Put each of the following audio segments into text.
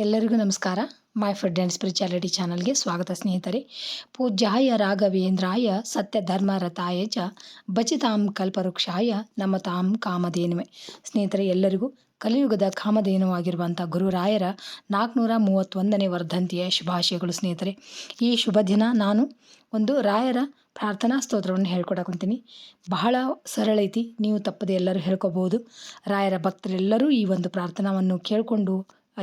ಎಲ್ಲರಿಗೂ ನಮಸ್ಕಾರ. My food and spirituality ಚಾನಲ್ಗೆ ಸ್ವಾಗತ ಸ್ನೇಹಿತರೆ. ಪೂಜ್ಯಾಯ ರಾಘವೇಂದ್ರಾಯ ಸತ್ಯಧರ್ಮರತಾಯ ಚ ಭಜಿತಾಂ ಕಲ್ಪವೃಕ್ಷಾಯ ನಮತಾಂ ಕಾಮಧೇನುವೆ. ಸ್ನೇಹಿತರೆ, ಎಲ್ಲರಿಗೂ ಕಲಿಯುಗದ ಕಾಮಧೇನುವಾಗಿರುವಂಥ ಗುರುರಾಯರ 431ನೇ ವರ್ಧಂತಿಯ ಶುಭಾಶಯಗಳು. ಸ್ನೇಹಿತರೆ, ಈ ಶುಭ ದಿನ ನಾನು ಒಂದು ರಾಯರ ಪ್ರಾರ್ಥನಾ ಸ್ತೋತ್ರವನ್ನು ಹೇಳ್ಕೊಡಕೊಂತೀನಿ. ಬಹಳ ಸರಳ ಐತಿ, ನೀವು ತಪ್ಪದೆ ಎಲ್ಲರೂ ಹೇಳ್ಕೊಬೋದು. ರಾಯರ ಭಕ್ತರೆಲ್ಲರೂ ಈ ಒಂದು ಪ್ರಾರ್ಥನಾವನ್ನು ಕೇಳಿಕೊಂಡು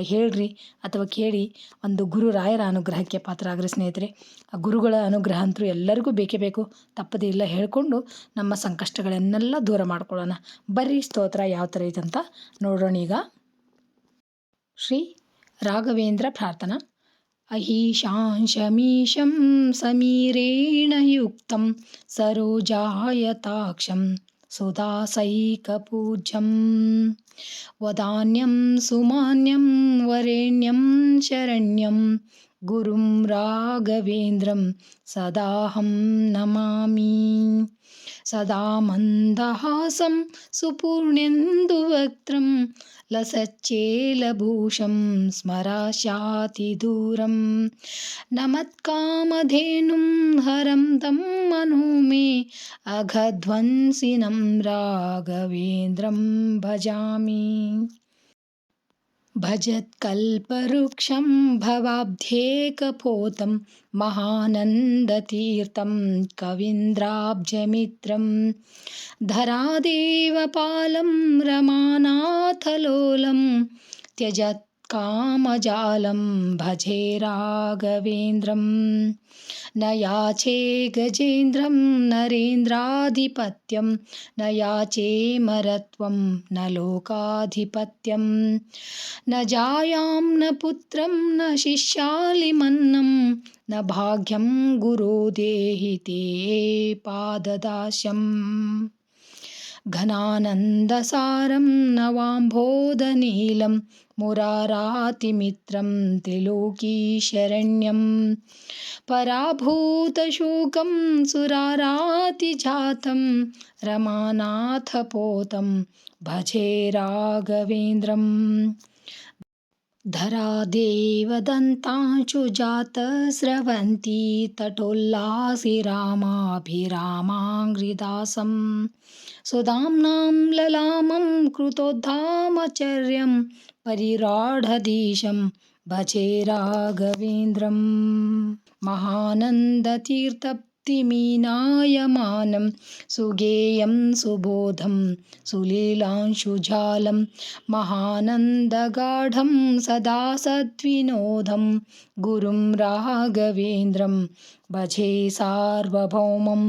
ಹೇಳ್ರಿ ಅಥವಾ ಕೇಳಿ ಒಂದು ಗುರು ರಾಯರ ಅನುಗ್ರಹಕ್ಕೆ ಪಾತ್ರ ಆಗ್ರಿ. ಸ್ನೇಹಿತರೆ, ಆ ಗುರುಗಳ ಅನುಗ್ರಹ ಅಂತೂ ಎಲ್ಲರಿಗೂ ಬೇಕೇ ಬೇಕು. ತಪ್ಪದೇ ಇಲ್ಲ ಹೇಳ್ಕೊಂಡು ನಮ್ಮ ಸಂಕಷ್ಟಗಳನ್ನೆಲ್ಲ ದೂರ ಮಾಡ್ಕೊಳ್ಳೋಣ. ಬರ್ರಿ, ಸ್ತೋತ್ರ ಯಾವ ಥರ ಐತೆ ಅಂತ ನೋಡೋಣ. ಈಗ ಶ್ರೀ ರಾಘವೇಂದ್ರ ಪ್ರಾರ್ಥನಾ. ಅಹೀಶಾಂಶಮೀಶಂ ಸಮೀರೇಣ ಯುಕ್ತಂ ಸರೋಜಾಯತಾಕ್ಷಂ ಸುಧಾಸೈಕಪೂಜ್ಯಂ ವದಾನ್ಯಂ ಸುಮಾನ್ಯಂ ವರೇಣ್ಯಂ ಶರಣ್ಯಂ ಗುರುಂ ರಾಘವೇಂದ್ರಂ ಸದಾಹಂ ನಮಾಮಿ. ಸದಾ ಮಂದಹಾಸಂ ಸುಪೂರ್ಣೇಂದುವಕ್ತ್ರಂ ಲಸಚ್ಚೇಲಭೂಷಂ ಸ್ಮರಾಶಾತಿದೂರಂ ನಮತ್ಕಾಮಧೇನುಂ ಹರಂ ತಂ ಮನೋ ಮೇ ಅಘಧ್ವಂಸಿನಂ ರಾಘವೇಂದ್ರಂ ಭಜಾಮಿ. ಭಜತ್ಕಲ್ಪವೃಕ್ಷಂ ಭವಾಬ್ಧೇಕಪೋತಂ ಮಹಾನಂದತೀರ್ಥಂ ಕವೀಂದ್ರಾಬ್ಜಮಿತ್ರಂ ಧರಾದೇವಪಾಲಂ ರಮಾನಾಥಲೋಲಂ ತ್ಯಜತ್ಕಾಮಜಾಲಂ ಭಜೆ ರಾಘವೇಂದ್ರಂ. ನ ಯಾಚೇ ಗಜೇಂದ್ರಂ ನರೇಂದ್ರಾಧಿಪತ್ಯಂ ನ ಯಾಚೇ ಮರತ್ವಂ ನ ಲೋಕಾಧಿಪತ್ಯಂ ನ ಜಾಯಾಂ ನ ಪುತ್ರಂ ನ ಶಿಷ್ಯಾಲಿಮನ್ನಂ ನ ಭಾಗ್ಯಂ ಗುರೋ ದೇಹಿ ತೇ ಪಾದದಾಸ್ಯಂ. ಘನಾನಂದಸಾರಂ ನವಾಂಬೋಧನೀಲಂ ಮುರಾರಾತಿಮಿತ್ರಂ ತ್ರಿಲೋಕೀಶರಣ್ಯಂ ಪರಾಭೂತಶೋಕಂ ಸುರಾರಾತಿಜಾತಂ ರಮಾನಾಥಪೋತಂ ಭಜೆ ರಾಘವೇಂದ್ರಂ. ಧರಾದೇವದಂತಾಂಶುಜಾತಸ್ರವಂತಿ ತಟೋಲ್ಲಾಸಿ ರಾಮಾಭಿರಾಮಾಂಘ್ರಿದಾಸಂ ಸುಧಾಮ್ನಾಂ ಲಲಾಮಂ ಕೃತೋದ್ಧಾಮಚರ್ಯಂ ಪರಿರಾಢಧೀಶಂ ಭಜೆ ರಾಘವೇಂದ್ರಂ. ಮಹಾನಂದತೀರ್ಥಪ್ತಿಮೀನಾಯಮಾನಂ ಸುಗೇಯಂ ಸುಬೋಧಂ ಸುಲೀಲಾಂಶುಜಾಲಂ ಮಹಾನಂದಗಾಢಂ ಸದಾ ಸದ್ವಿನೋದಂ ಗುರುಂ ರಾಘವೇಂದ್ರಂ ಭಜೆ ಸಾರ್ವಭೌಮಂ.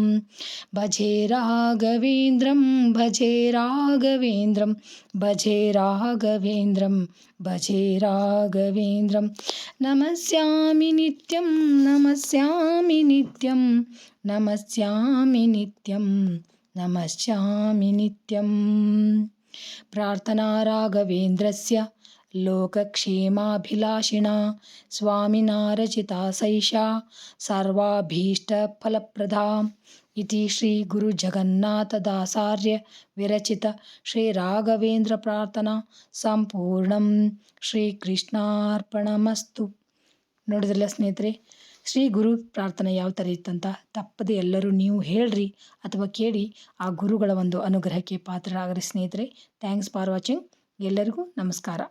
ಭಜೆ ರಾಘವೇಂದ್ರಂ ಭಜೆ ರಾಘವೇಂದ್ರಂ ಭಜೆ ರಾಘವೇಂದ್ರಂ ಭಜೆ ರಾಘವೇಂದ್ರಂ. ನಮಸ್ಯಾಮಿ ನಿತ್ಯಂ ನಮಸ್ಯಾಮಿ ನಿತ್ಯಂ ನಮಸ್ಯಾಮಿ ನಿತ್ಯಂ ನಮಸ್ಯಾಮಿ ನಿತ್ಯಂ. ಪ್ರಾರ್ಥನಾ ರಾಘವೇಂದ್ರಸ್ಯ ಲೋಕಕ್ಷೇಮಾಭಿಲಾಷಿಣಾ ಸ್ವಾಮಿನಾ ರಚಿತಾ ಸೈಷಾ ಸರ್ವಾಭೀಷ್ಟಫಲಪ್ರದಾ. ಇತಿ ಶ್ರೀ ಗುರು ಜಗನ್ನಾಥದಾಸಾರ್ಯ ವಿರಚಿತ ಶ್ರೀ ರಾಘವೇಂದ್ರ ಪ್ರಾರ್ಥನಾ ಸಂಪೂರ್ಣಂ. ಶ್ರೀಕೃಷ್ಣಾರ್ಪಣಮಸ್ತು. ನೋಡಿದ್ರಲ್ಲ ಸ್ನೇಹಿತರೆ, ಶ್ರೀ ಗುರು ಪ್ರಾರ್ಥನೆ ಯಾವ ಥರ ಇತ್ತಂತ ತಪ್ಪದೆ ಎಲ್ಲರೂ ನೀವು ಹೇಳ್ರಿ ಅಥವಾ ಕೇಳಿ ಆ ಗುರುಗಳ ಒಂದು ಅನುಗ್ರಹಕ್ಕೆ ಪಾತ್ರರಾಗ್ರಿ ಸ್ನೇಹಿತರೆ. Thanks for watching. ಎಲ್ಲರಿಗೂ ನಮಸ್ಕಾರ.